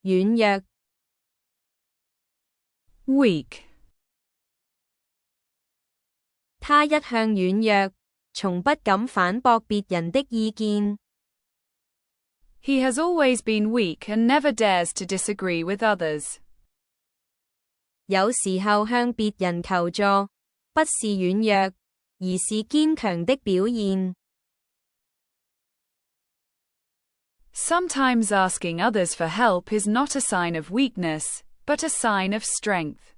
軟弱 weak. 他一向軟弱，從不敢反駁別人的意見。He has always been weak and never dares to disagree with others. 有時候向別人求助，不是軟弱，而是堅強的表現。Sometimes asking others for help is not a sign of weakness, but a sign of strength.